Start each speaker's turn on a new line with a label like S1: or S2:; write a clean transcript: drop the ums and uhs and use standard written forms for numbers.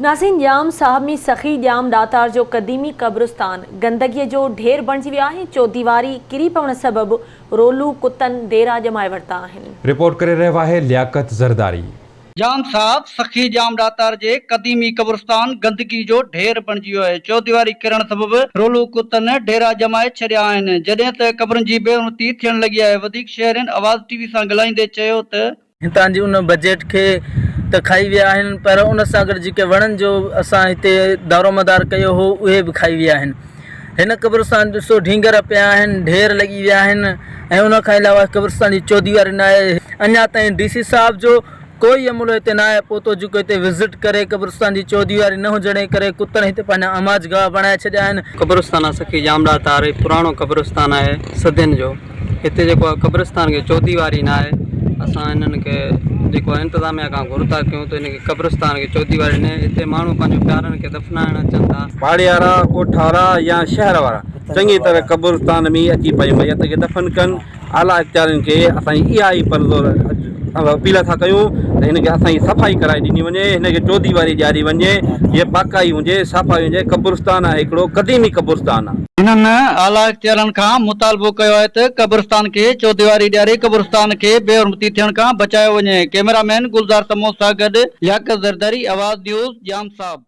S1: नाज़रीन, जाम साहब में सखी जाम दातार जो क़दीमी क़ब्रिस्तान गंदगी जो ढेर बणिजी विया आहिनि। चौदीवारी किरी पवण सबबि रोलू कुतनि डेरा जमाए वरिता आहिनि।
S2: रिपोर्ट करे रहियो आहे लियाकत ज़रदारी।
S3: जाम साहब सखी जाम दातार जे क़दीमी क़ब्रिस्तान गंदगी जो ढेर बणिजी वियो आहे। चौदीवारी किरण सबबि रोलू कुतनि डेरा जमाए छॾिया आहिनि। जॾहिं त क़ब्रनि जी बेउमती थियण लॻी आहे। वधीक शहरनि आवाज़ टीवी सां ॻाल्हाईंदे चयो त
S4: हितां जी उन बजट खे त खाई विया आहिनि, पर उन सां गॾु जेके वणनि जो असां हिते दारोमदार कयो हो उहे बि खाई विया आहिनि। हिन क़ब्रिस्तान ॾिसो ढींगर पिया आहिनि, ढेर लॻी विया आहिनि ऐं उन खां अलावा क़ब्रिस्तान जी चौदीवारी न आहे। अञा ताईं DC साहब जो कोई अमलो हिते न आहे पहुतो जेको हिते विज़िट करे क़ब्रिस्तान जी चौदीवारी न हुजण जे करे कुतनि हिते पंहिंजा अमाजगाह बणाए छॾिया आहिनि।
S5: क़ब्रिस्तान सखी जाम दातार पुराणो क़ब्रिस्तान आहे सदियुनि जो। हिते जेको आहे क़ब्रिस्तान खे चौदीवारी न आहे। असां हिननि खे जेको इंतिज़ामिया खां घुर था कयूं त हिनखे क़ब्रिस्तान खे चौदीवारी न हिते माण्हू पंहिंजो प्यारनि खे दफ़नाइण अचनि था।
S6: पाड़े वारा, ॻोठ वारा या शहर वारा चङी तरह क़ब्रिस्तान में अची पंहिंजी मैयत खे दफ़न कनि। आला इख़्तियारनि खे असांजी इहा ई अपील था कयूं त हिनखे असांजी सफ़ाई कराए ॾिनी वञे, हिनखे चौदीवारी ॾियारी वञे, हीअ पाकाई हुजे, सफ़ाई हुजे। क़ब्रिस्तान आहे हिकिड़ो क़दीमी क़ब्रिस्तान आहे।
S3: हिननि आला इख़्तियारनि खां मुतालबो कयो आहे त क़ब्रिस्तान खे चौदीवारी ॾियारे क़ब्रिस्तान खे बेउमती थियण खां बचायो वञे। कैमरामैन गुलज़ार समोस सां गॾु लियाकत ज़रदारी, आवाज़ न्यूज़, जाम साहब।